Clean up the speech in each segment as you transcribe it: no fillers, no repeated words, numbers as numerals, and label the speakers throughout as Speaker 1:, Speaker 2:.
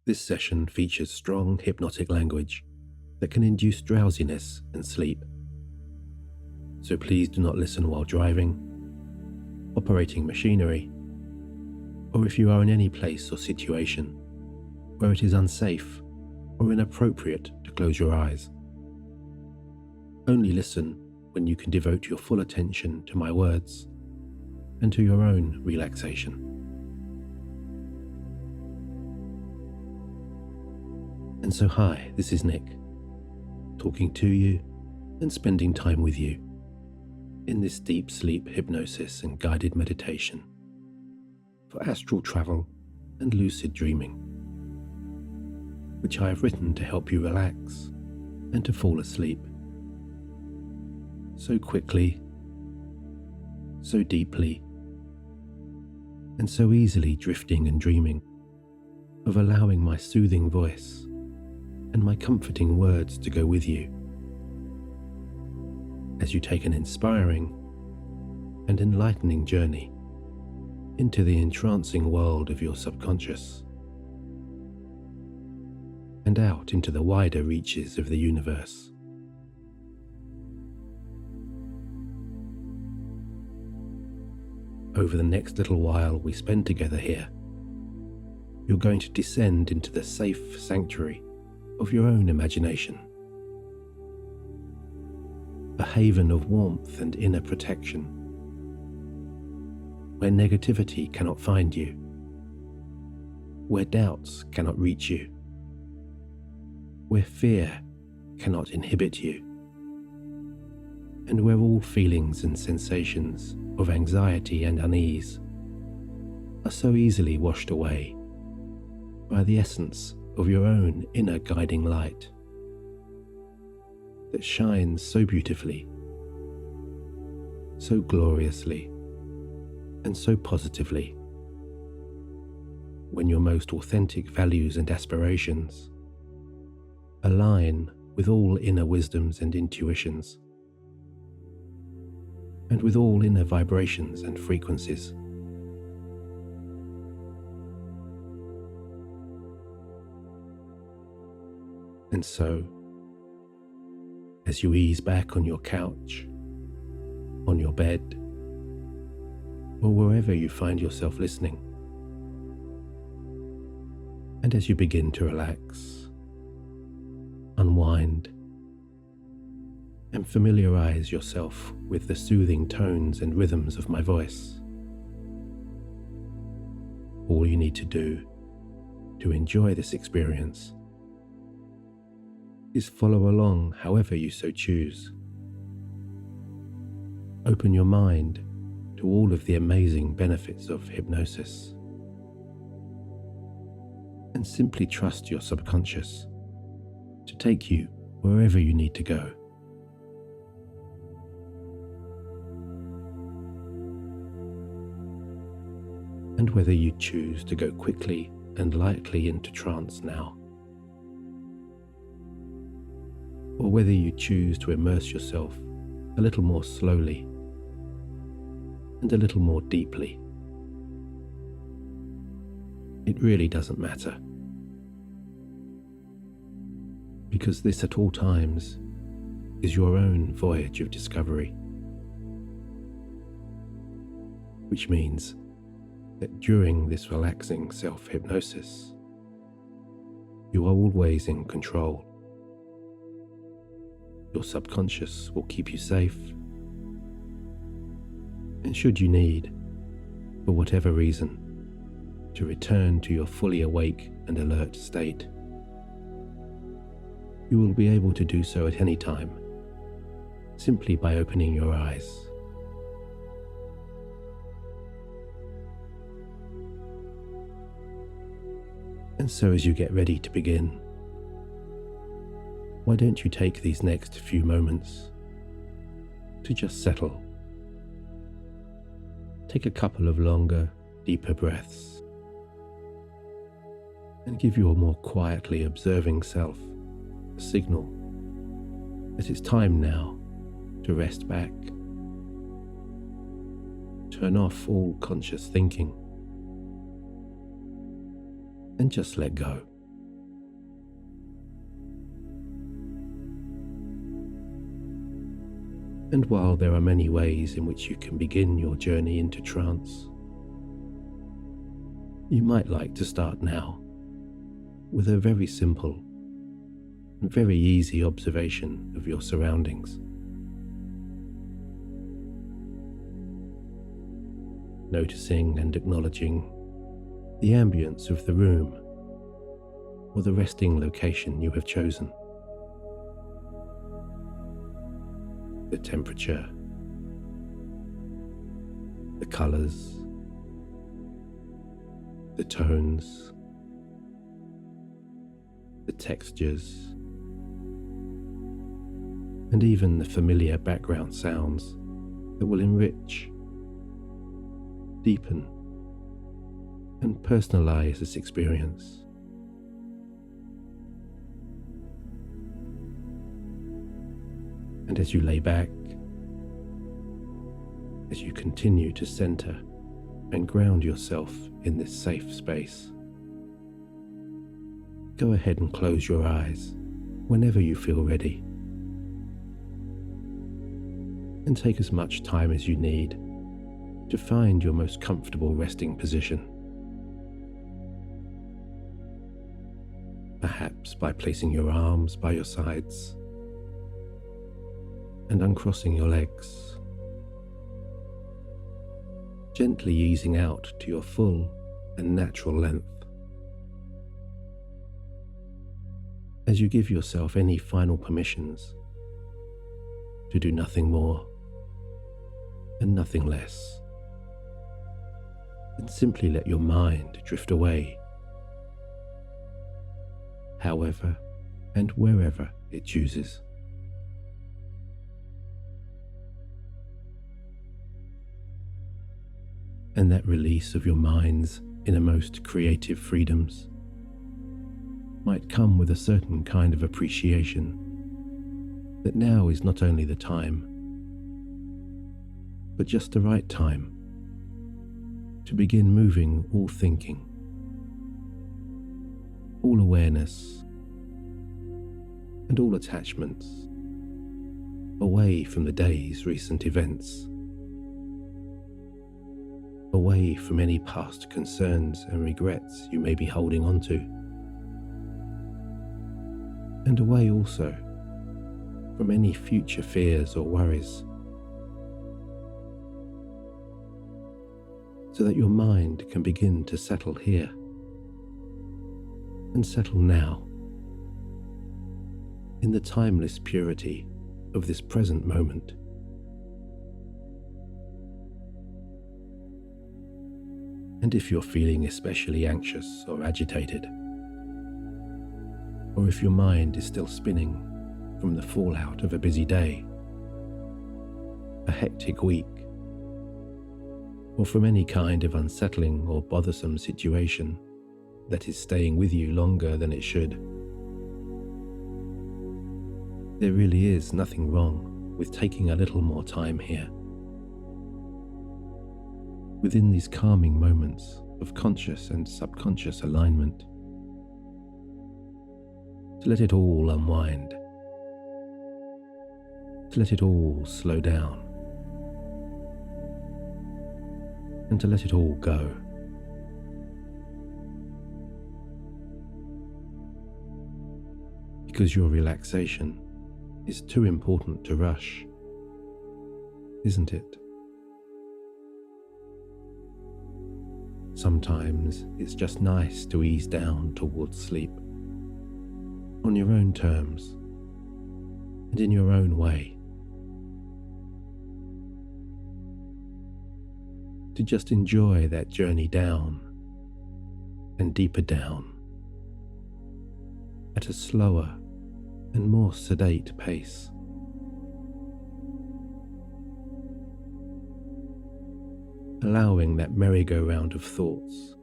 Speaker 1: This session features strong hypnotic language that can induce drowsiness and sleep. So please do not listen while driving, operating machinery, or if you are in any place or situation where it is unsafe or inappropriate to close your eyes. Only listen when you can devote your full attention to my words and to your own relaxation. And so hi, this is Nick, talking to you and spending time with you in this deep sleep hypnosis and guided meditation for astral travel and lucid dreaming, which I have written to help you relax and to fall asleep so quickly, so deeply, and so easily, drifting and dreaming of allowing my soothing voice and my comforting words to go with you as you take an inspiring and enlightening journey into the entrancing world of your subconscious and out into the wider reaches of the universe. Over the next little while we spend together here, you're going to descend into the safe sanctuary of your own imagination, a haven of warmth and inner protection, where negativity cannot find you, where doubts cannot reach you, where fear cannot inhibit you, and where all feelings and sensations of anxiety and unease are so easily washed away by the essence of your own inner guiding light that shines so beautifully, so gloriously, and so positively when your most authentic values and aspirations align with all inner wisdoms and intuitions, and with all inner vibrations and frequencies. And so, as you ease back on your couch, on your bed, or wherever you find yourself listening, and as you begin to relax, unwind, and familiarize yourself with the soothing tones and rhythms of my voice, all you need to do to enjoy this experience is follow along however you so choose. Open your mind to all of the amazing benefits of hypnosis, and simply trust your subconscious to take you wherever you need to go. And whether you choose to go quickly and lightly into trance now, or whether you choose to immerse yourself a little more slowly and a little more deeply, it really doesn't matter, because this at all times is your own voyage of discovery, which means that during this relaxing self-hypnosis, you are always in control. Your subconscious will keep you safe, and should you need, for whatever reason, to return to your fully awake and alert state, you will be able to do so at any time, simply by opening your eyes. And so as you get ready to begin, why don't you take these next few moments to just settle. Take a couple of longer, deeper breaths and give your more quietly observing self a signal that it's time now to rest back. Turn off all conscious thinking and just let go. And while there are many ways in which you can begin your journey into trance, you might like to start now with a very simple and very easy observation of your surroundings. Noticing and acknowledging the ambience of the room or the resting location you have chosen. The temperature, the colours, the tones, the textures, and even the familiar background sounds that will enrich, deepen, and personalize this experience. And as you lay back, as you continue to center and ground yourself in this safe space, go ahead and close your eyes whenever you feel ready, and take as much time as you need to find your most comfortable resting position. Perhaps by placing your arms by your sides and uncrossing your legs, gently easing out to your full and natural length. As you give yourself any final permissions to do nothing more and nothing less, and simply let your mind drift away, however and wherever it chooses. And that release of your mind's innermost creative freedoms might come with a certain kind of appreciation that now is not only the time, but just the right time to begin moving all thinking, all awareness, and all attachments away from the day's recent events, away from any past concerns and regrets you may be holding on to, and away also from any future fears or worries, so that your mind can begin to settle here and settle now in the timeless purity of this present moment. And if you're feeling especially anxious or agitated, or if your mind is still spinning from the fallout of a busy day, a hectic week, or from any kind of unsettling or bothersome situation that is staying with you longer than it should, there really is nothing wrong with taking a little more time here, within these calming moments of conscious and subconscious alignment, to let it all unwind, to let it all slow down, and to let it all go. Because your relaxation is too important to rush, isn't it? Sometimes it's just nice to ease down towards sleep, on your own terms and in your own way. To just enjoy that journey down and deeper down at a slower and more sedate pace. Allowing that merry-go-round of thoughts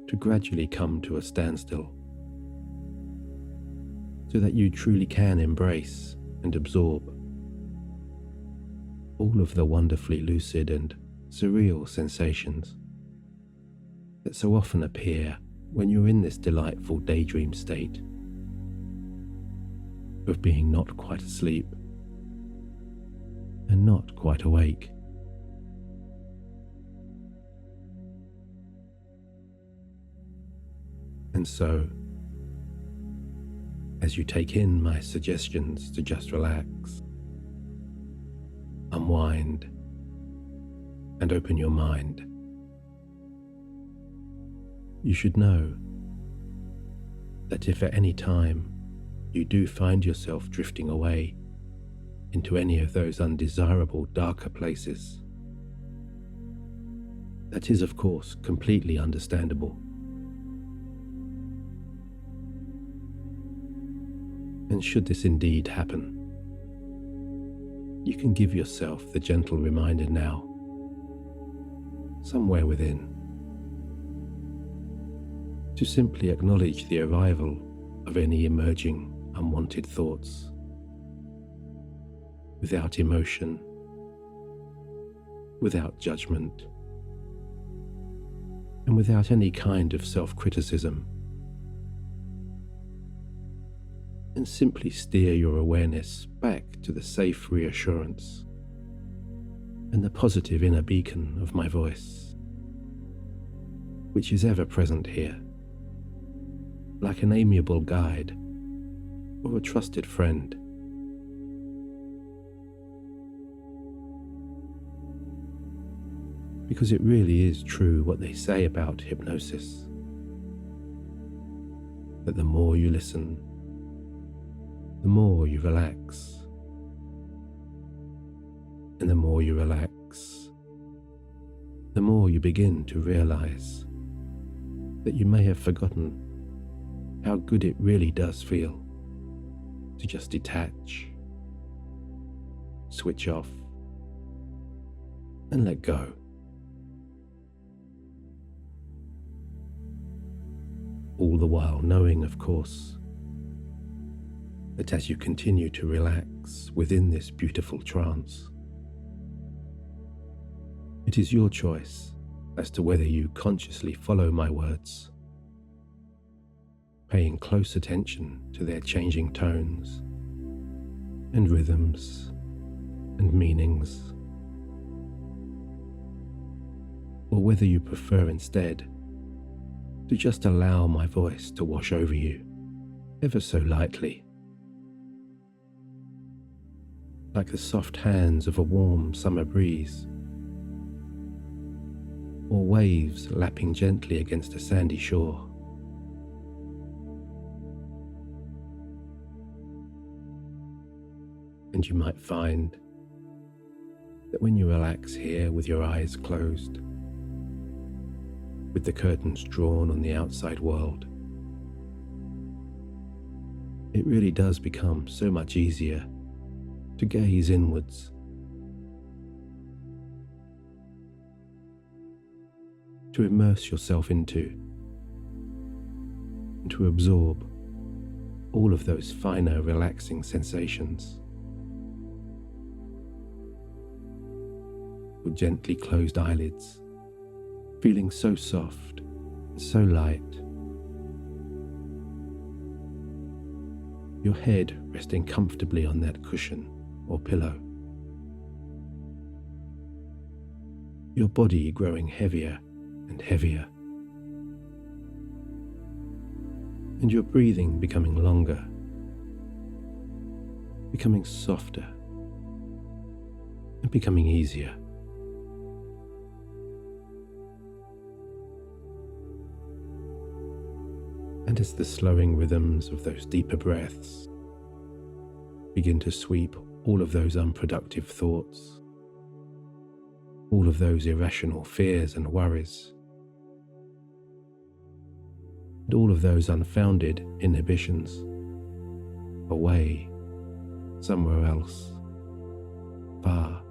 Speaker 1: to gradually come to a standstill, so that you truly can embrace and absorb all of the wonderfully lucid and surreal sensations that so often appear when you're in this delightful daydream state of being not quite asleep, and not quite awake. And so, as you take in my suggestions to just relax, unwind, and open your mind, you should know that if at any time you do find yourself drifting away into any of those undesirable darker places, that is of course completely understandable. And should this indeed happen, you can give yourself the gentle reminder now, somewhere within, to simply acknowledge the arrival of any emerging unwanted thoughts without emotion, without judgment, and without any kind of self-criticism, and simply steer your awareness back to the safe reassurance and the positive inner beacon of my voice, which is ever present here, like an amiable guide or a trusted friend. Because it really is true what they say about hypnosis, that the more you listen, the more you relax, and the more you relax, the more you begin to realize that you may have forgotten how good it really does feel to just detach, switch off, and let go. All the while knowing, of course, that as you continue to relax within this beautiful trance, it is your choice as to whether you consciously follow my words, paying close attention to their changing tones and rhythms and meanings, or whether you prefer instead to just allow my voice to wash over you ever so lightly, like the soft hands of a warm summer breeze, or waves lapping gently against a sandy shore. And you might find that when you relax here with your eyes closed, with the curtains drawn on the outside world, it really does become so much easier to gaze inwards, to immerse yourself into, and to absorb all of those finer relaxing sensations. With gently closed eyelids, feeling so soft and so light, your head resting comfortably on that cushion or pillow, your body growing heavier and heavier, and your breathing becoming longer, becoming softer, and becoming easier. And as the slowing rhythms of those deeper breaths begin to sweep all of those unproductive thoughts, all of those irrational fears and worries, and all of those unfounded inhibitions away, somewhere else, far,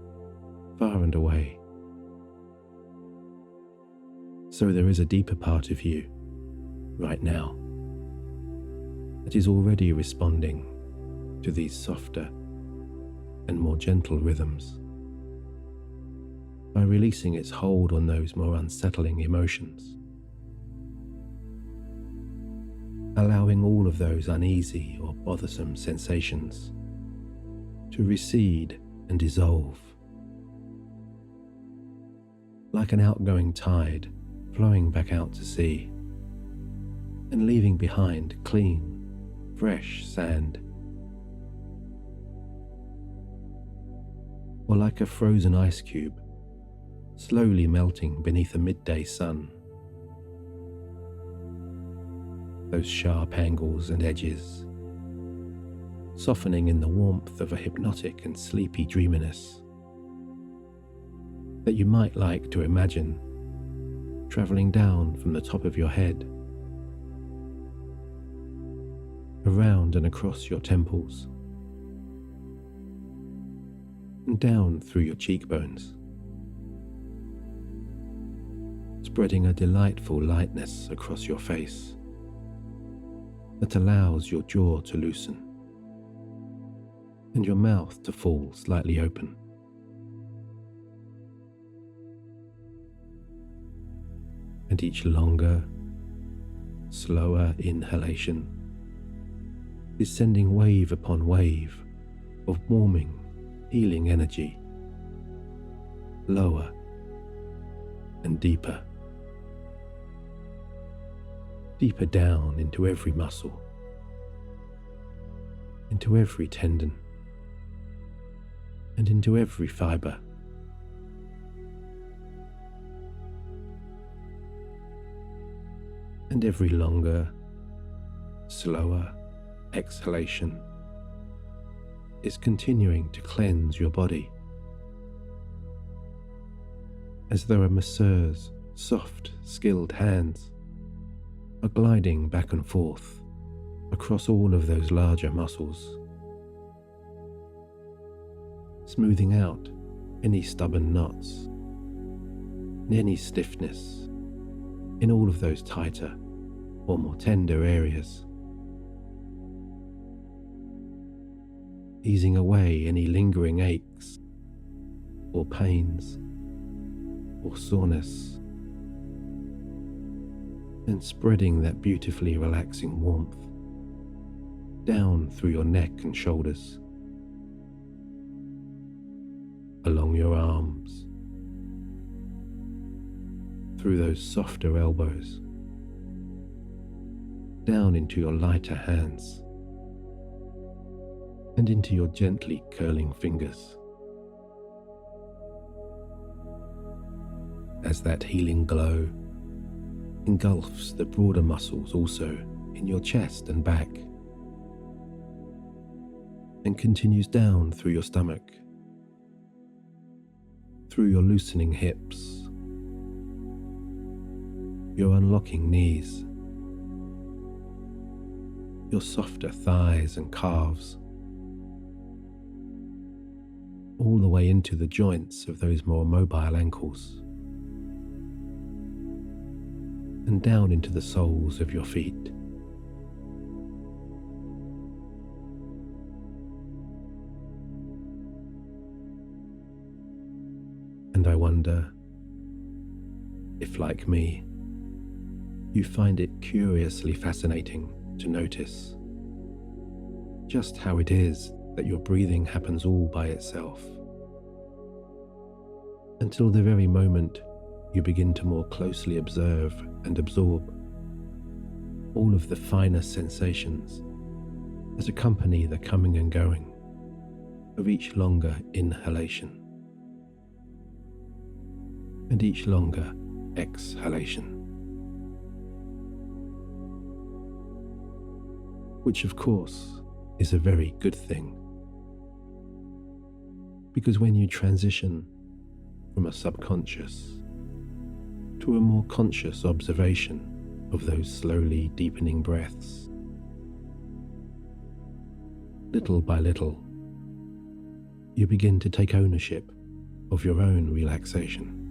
Speaker 1: far and away. So there is a deeper part of you right now that is already responding to these softer and more gentle rhythms by releasing its hold on those more unsettling emotions, allowing all of those uneasy or bothersome sensations to recede and dissolve, like an outgoing tide flowing back out to sea and leaving behind clean, fresh sand. Or like a frozen ice cube slowly melting beneath a midday sun. Those sharp angles and edges softening in the warmth of a hypnotic and sleepy dreaminess that you might like to imagine travelling down from the top of your head, around and across your temples, and down through your cheekbones, spreading a delightful lightness across your face that allows your jaw to loosen and your mouth to fall slightly open. And each longer, slower inhalation is sending wave upon wave of warming, healing energy, lower and deeper, deeper down into every muscle, into every tendon, and into every fibre. And every longer, slower exhalation is continuing to cleanse your body, as though a masseur's soft, skilled hands are gliding back and forth across all of those larger muscles, smoothing out any stubborn knots and any stiffness in all of those tighter or more tender areas, easing away any lingering aches or pains or soreness, and spreading that beautifully relaxing warmth down through your neck and shoulders, along your arms, through those softer elbows, down into your lighter hands, and into your gently curling fingers, as that healing glow engulfs the broader muscles also in your chest and back, and continues down through your stomach, through your loosening hips, your unlocking knees, your softer thighs and calves, all the way into the joints of those more mobile ankles, and down into the soles of your feet. And I wonder if, like me, you find it curiously fascinating to notice just how it is that your breathing happens all by itself, until the very moment you begin to more closely observe and absorb all of the finer sensations that accompany the coming and going of each longer inhalation and each longer exhalation, which of course is a very good thing, because when you transition from a subconscious to a more conscious observation of those slowly deepening breaths, little by little, you begin to take ownership of your own relaxation.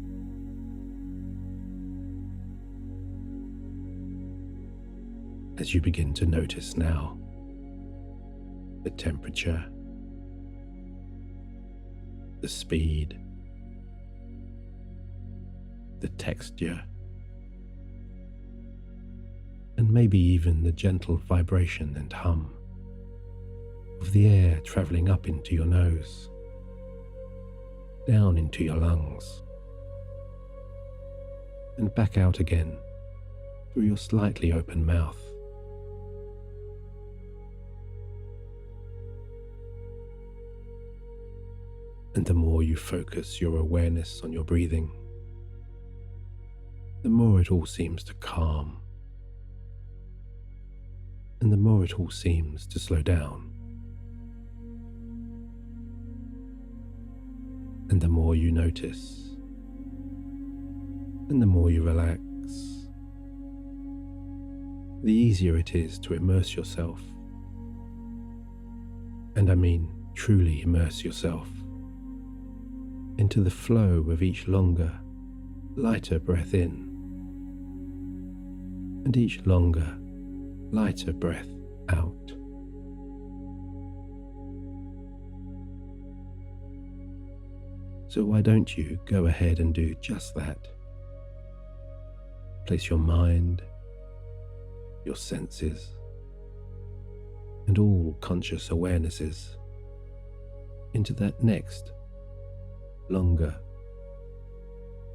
Speaker 1: As you begin to notice now the temperature, the speed, the texture, and maybe even the gentle vibration and hum of the air travelling up into your nose down into your lungs and back out again through your slightly open mouth. And the more you focus your awareness on your breathing, the more it all seems to calm, and the more it all seems to slow down. And the more you notice, and the more you relax, the easier it is to immerse yourself. And I mean truly immerse yourself into the flow of each longer, lighter breath in, and each longer, lighter breath out. So why don't you go ahead and do just that? Place your mind, your senses, and all conscious awarenesses into that next, longer,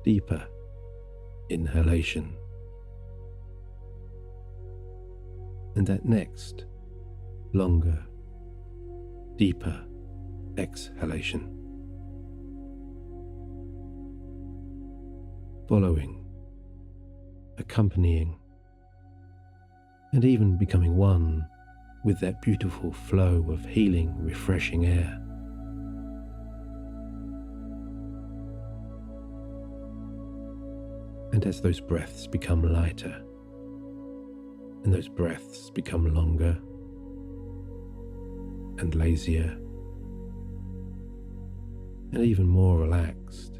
Speaker 1: deeper inhalation, and that next, longer, deeper exhalation. Following, accompanying, and even becoming one with that beautiful flow of healing, refreshing air. And as those breaths become lighter, and those breaths become longer and lazier, and even more relaxed,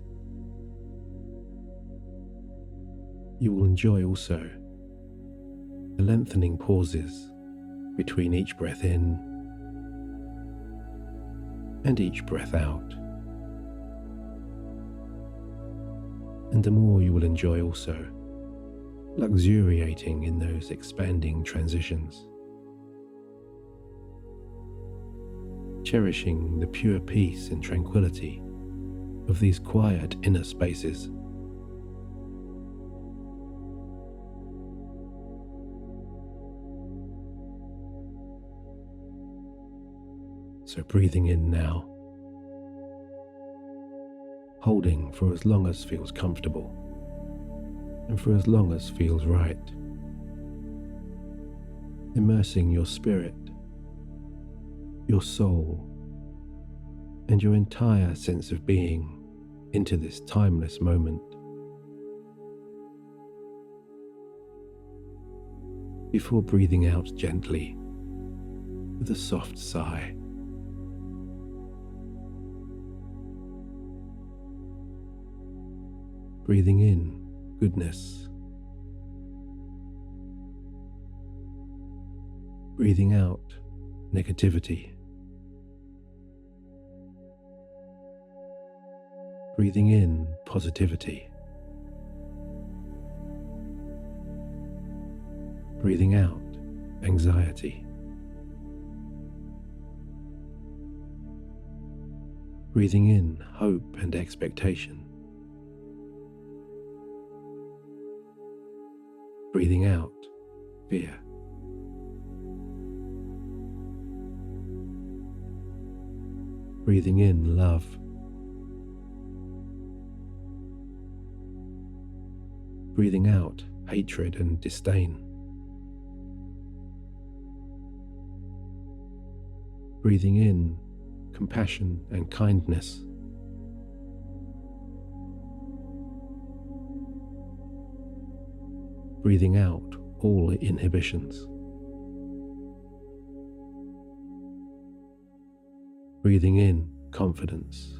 Speaker 1: you will enjoy also the lengthening pauses between each breath in and each breath out. And the more you will enjoy also luxuriating in those expanding transitions, cherishing the pure peace and tranquility of these quiet inner spaces. So breathing in now, holding for as long as feels comfortable and for as long as feels right, immersing your spirit, your soul, and your entire sense of being into this timeless moment. Before breathing out gently with a soft sigh. Breathing in goodness, breathing out negativity, breathing in positivity, breathing out anxiety, breathing in hope and expectation, breathing out fear. Breathing in love. Breathing out hatred and disdain. Breathing in compassion and kindness. Breathing out all inhibitions. Breathing in confidence.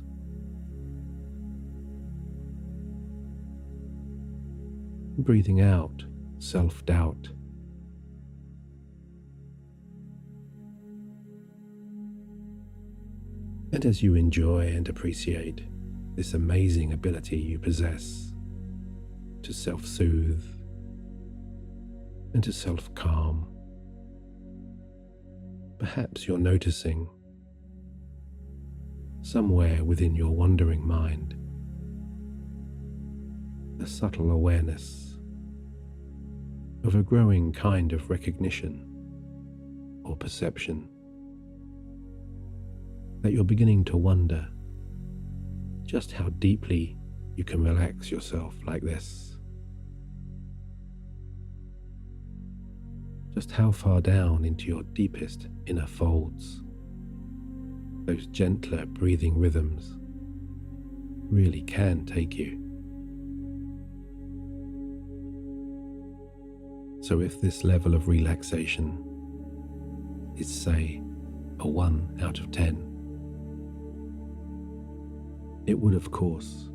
Speaker 1: Breathing out self-doubt. And as you enjoy and appreciate this amazing ability you possess to self-soothe and to self-calm, perhaps you're noticing somewhere within your wandering mind, a subtle awareness of a growing kind of recognition or perception that you're beginning to wonder just how deeply you can relax yourself like this. Just how far down into your deepest inner folds those gentler breathing rhythms really can take you. So if this level of relaxation is, say, a 1 out of 10, it would, of course,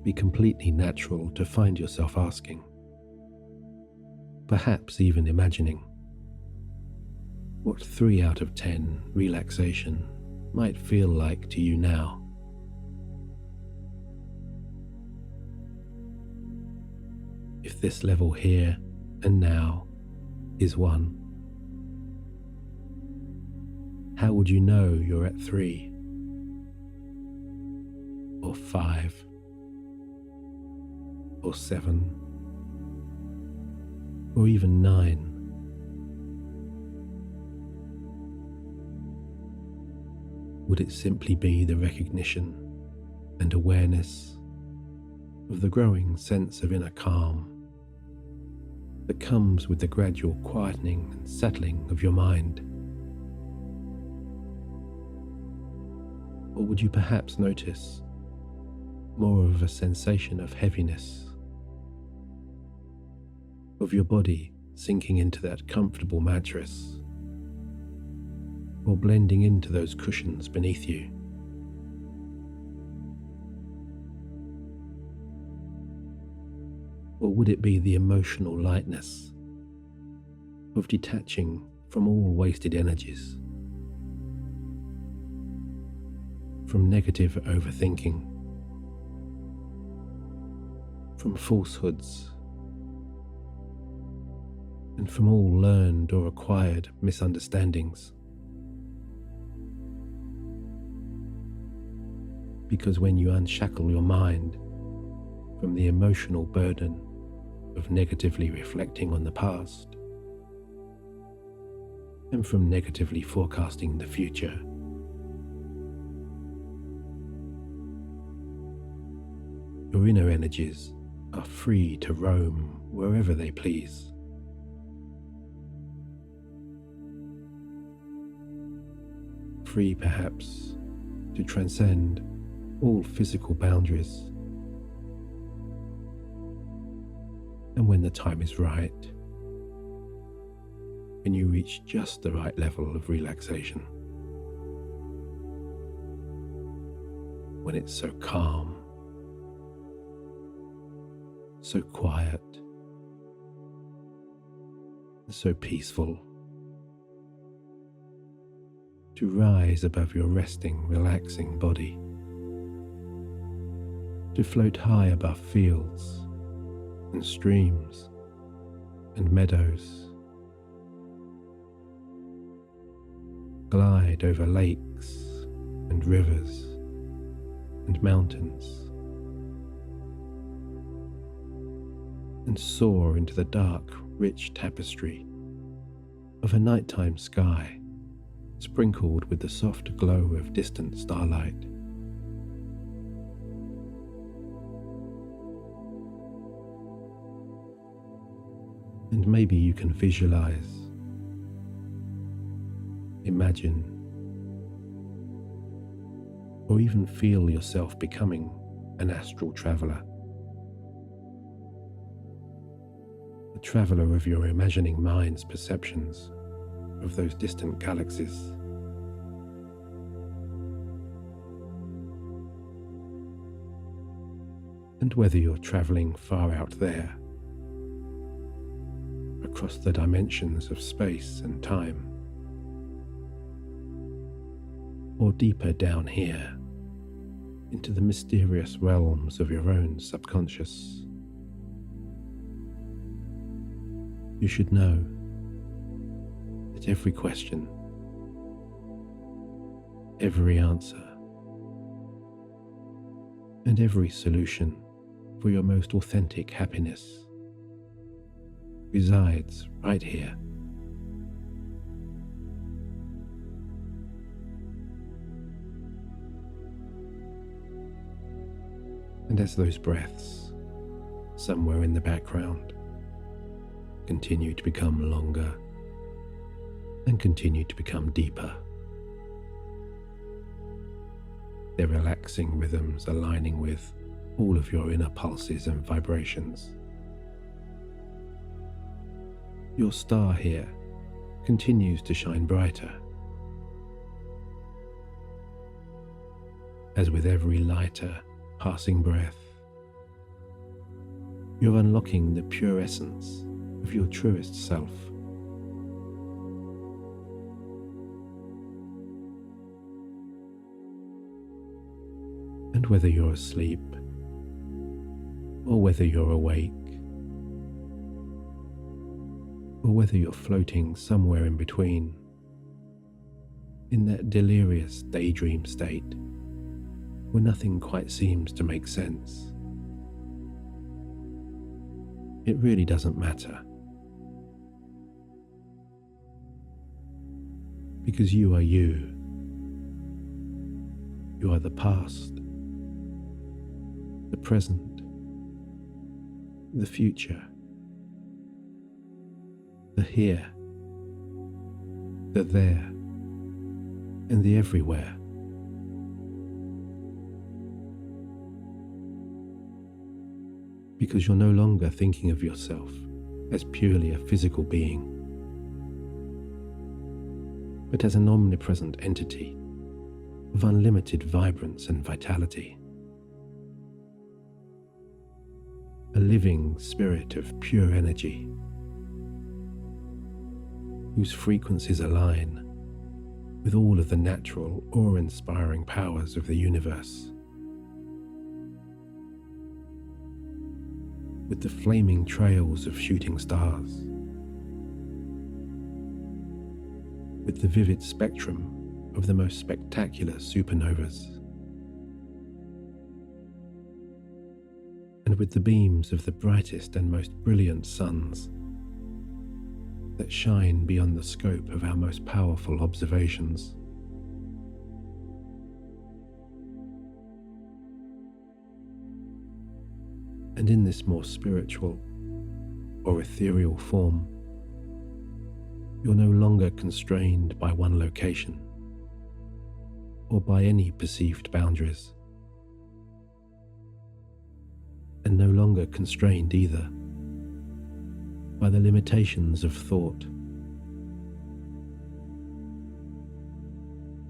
Speaker 1: be completely natural to find yourself asking, perhaps even imagining, what 3 out of 10 relaxation might feel like to you now. If this level here and now is 1, how would you know you're at 3 or 5 or 7 or even 9? Would it simply be the recognition and awareness of the growing sense of inner calm that comes with the gradual quietening and settling of your mind? Or would you perhaps notice more of a sensation of heaviness, of your body sinking into that comfortable mattress, or blending into those cushions beneath you? Or would it be the emotional lightness of detaching from all wasted energies, from negative overthinking, from falsehoods, and from all learned or acquired misunderstandings? Because when you unshackle your mind from the emotional burden of negatively reflecting on the past and from negatively forecasting the future, your inner energies are free to roam wherever they please. Free, perhaps, to transcend all physical boundaries. And when the time is right, when you reach just the right level of relaxation, when it's so calm, so quiet, and so peaceful, to rise above your resting, relaxing body, to float high above fields and streams and meadows, glide over lakes and rivers and mountains, and soar into the dark, rich tapestry of a nighttime sky sprinkled with the soft glow of distant starlight. And maybe you can visualize, imagine, or even feel yourself becoming an astral traveler. A traveler of your imagining mind's perceptions of those distant galaxies. And whether you're traveling far out there, across the dimensions of space and time, or deeper down here into the mysterious realms of your own subconscious, you should know that every question, every answer, And every solution for your most authentic happiness resides right here. And as those breaths, somewhere in the background, continue to become longer and continue to become deeper, their relaxing rhythms aligning with all of your inner pulses and vibrations, your star here continues to shine brighter. As with every lighter passing breath, you're unlocking the pure essence of your truest self. And whether you're asleep or whether you're awake, or whether you're floating somewhere in between, in that delirious daydream state where nothing quite seems to make sense, it really doesn't matter. Because you are you. You are the past, the present, the future, the here, the there, and the everywhere. Because you're no longer thinking of yourself as purely a physical being, but as an omnipresent entity of unlimited vibrance and vitality. A living spirit of pure energy, whose frequencies align with all of the natural, awe-inspiring powers of the universe, with the flaming trails of shooting stars, with the vivid spectrum of the most spectacular supernovas, and with the beams of the brightest and most brilliant suns that shine beyond the scope of our most powerful observations. And in this more spiritual or ethereal form, you're no longer constrained by one location or by any perceived boundaries, and no longer constrained either by the limitations of thought,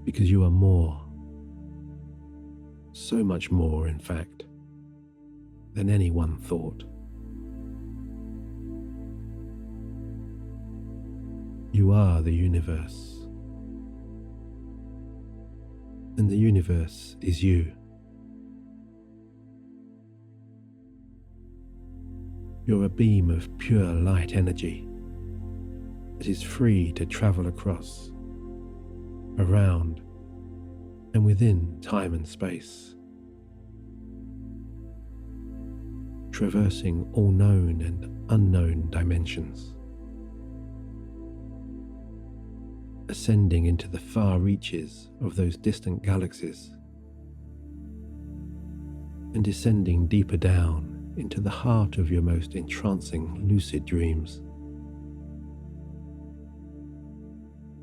Speaker 1: because you are more, so much more in fact, than any one thought. You are the universe, and the universe is you. You're a beam of pure light energy that is free to travel across, around, and within time and space, traversing all known and unknown dimensions, ascending into the far reaches of those distant galaxies, and descending deeper down into the heart of your most entrancing lucid dreams,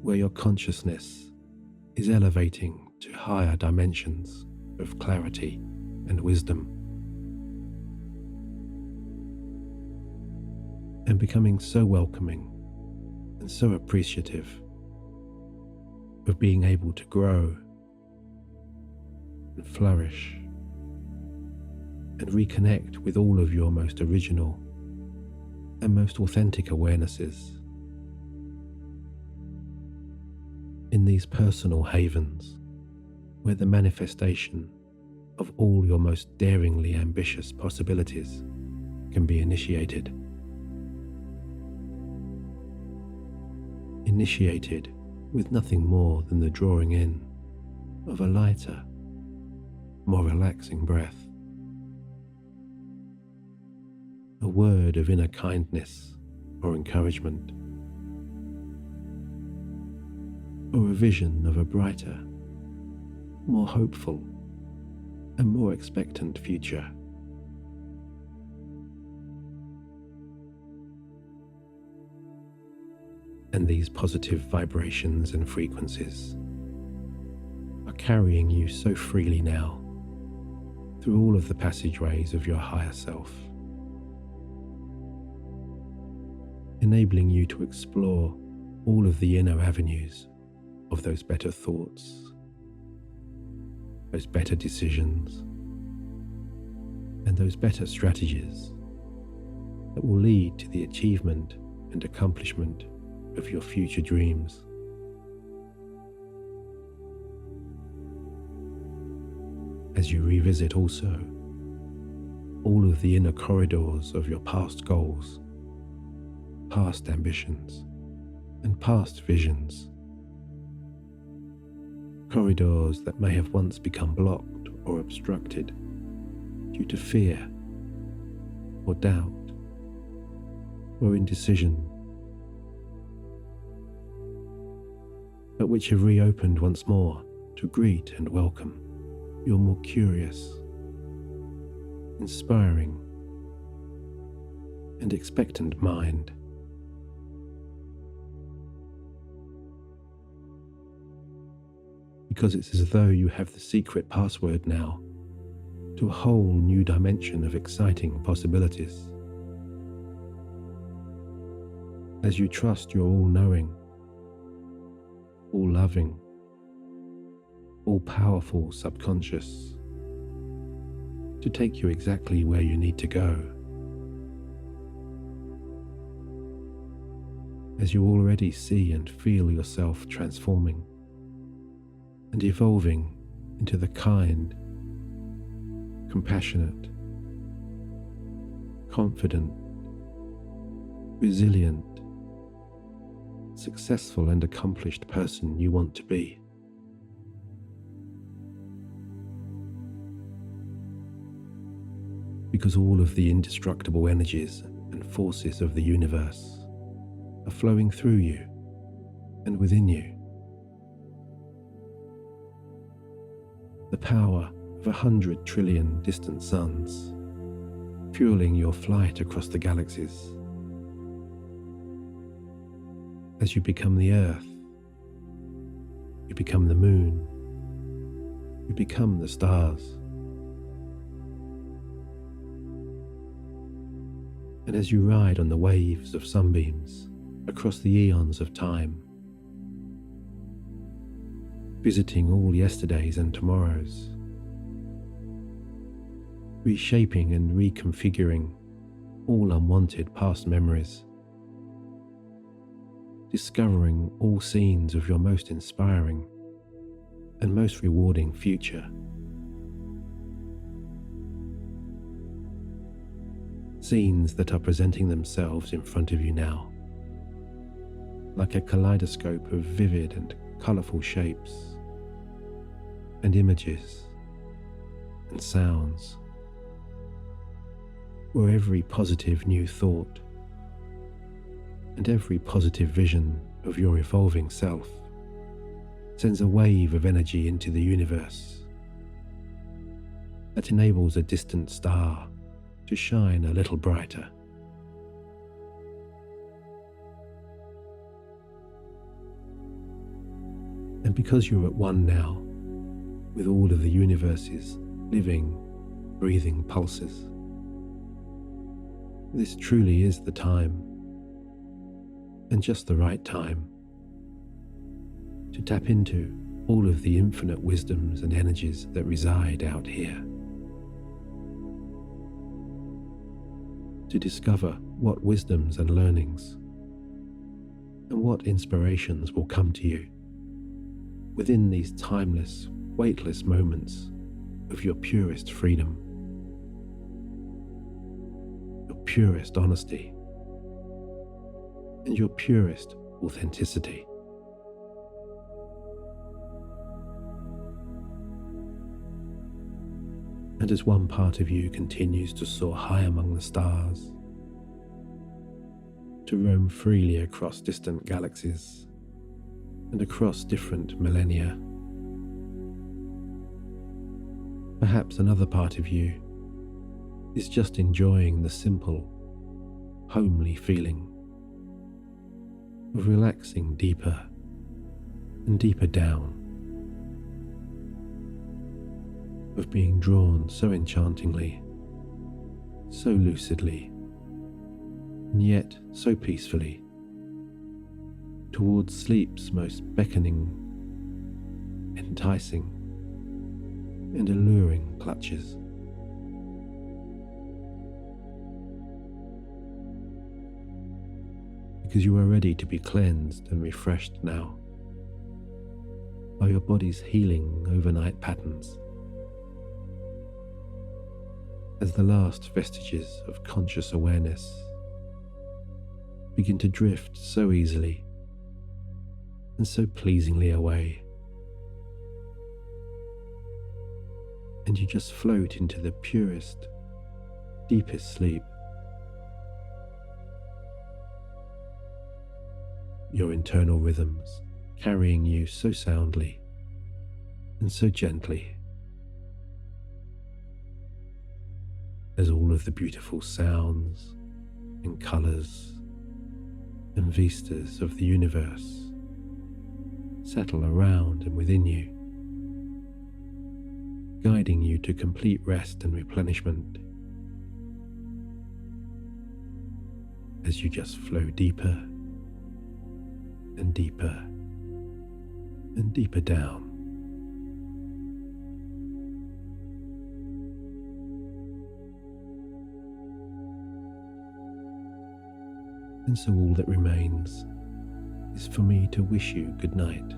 Speaker 1: where your consciousness is elevating to higher dimensions of clarity and wisdom, and becoming so welcoming and so appreciative of being able to grow and flourish and reconnect with all of your most original and most authentic awarenesses in these personal havens where the manifestation of all your most daringly ambitious possibilities can be initiated. Initiated with nothing more than the drawing in of a lighter, more relaxing breath, a word of inner kindness or encouragement, or a vision of a brighter, more hopeful and more expectant future. And these positive vibrations and frequencies are carrying you so freely now through all of the passageways of your higher self, enabling you to explore all of the inner avenues of those better thoughts, those better decisions, and those better strategies that will lead to the achievement and accomplishment of your future dreams. As you revisit also all of the inner corridors of your past goals, past ambitions, and past visions, corridors that may have once become blocked or obstructed due to fear or doubt or indecision, but which have reopened once more to greet and welcome your more curious, inspiring, and expectant mind. Because it's as though you have the secret password now to a whole new dimension of exciting possibilities. As you trust your all-knowing, all-loving, all-powerful subconscious to take you exactly where you need to go. As you already see and feel yourself transforming and evolving into the kind, compassionate, confident, resilient, successful and accomplished person you want to be. Because all of the indestructible energies and forces of the universe are flowing through you and within you. The power of 100 trillion distant suns fueling your flight across the galaxies. As you become the Earth, you become the Moon, you become the stars. And as you ride on the waves of sunbeams across the eons of time, visiting all yesterdays and tomorrows, reshaping and reconfiguring all unwanted past memories, discovering all scenes of your most inspiring and most rewarding future. Scenes that are presenting themselves in front of you now, like a kaleidoscope of vivid and colourful shapes and images and sounds, where every positive new thought and every positive vision of your evolving self sends a wave of energy into the universe that enables a distant star to shine a little brighter. And because you're at one now with all of the universe's living, breathing pulses, this truly is the time, and just the right time, to tap into all of the infinite wisdoms and energies that reside out here. To discover what wisdoms and learnings and what inspirations will come to you within these timeless, weightless moments of your purest freedom, your purest honesty, and your purest authenticity. And as one part of you continues to soar high among the stars to roam freely across distant galaxies and across different millennia. Perhaps another part of you is just enjoying the simple, homely feeling of relaxing deeper and deeper down, of being drawn so enchantingly, so lucidly, and yet so peacefully towards sleep's most beckoning, enticing, and alluring clutches. Because you are ready to be cleansed and refreshed now by your body's healing overnight patterns, as the last vestiges of conscious awareness begin to drift so easily and so pleasingly away, and you just float into the purest, deepest sleep. Your internal rhythms carrying you so soundly and so gently, as all of the beautiful sounds and colours and vistas of the universe settle around and within you, guiding you to complete rest and replenishment as you just flow deeper and deeper and deeper down. And so all that remains is for me to wish you good night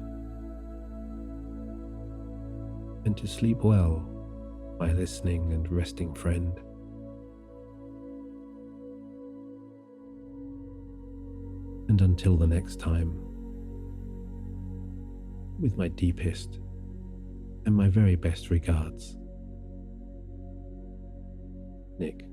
Speaker 1: and to sleep well, my listening and resting friend. And until the next time, with my deepest and my very best regards, Nick.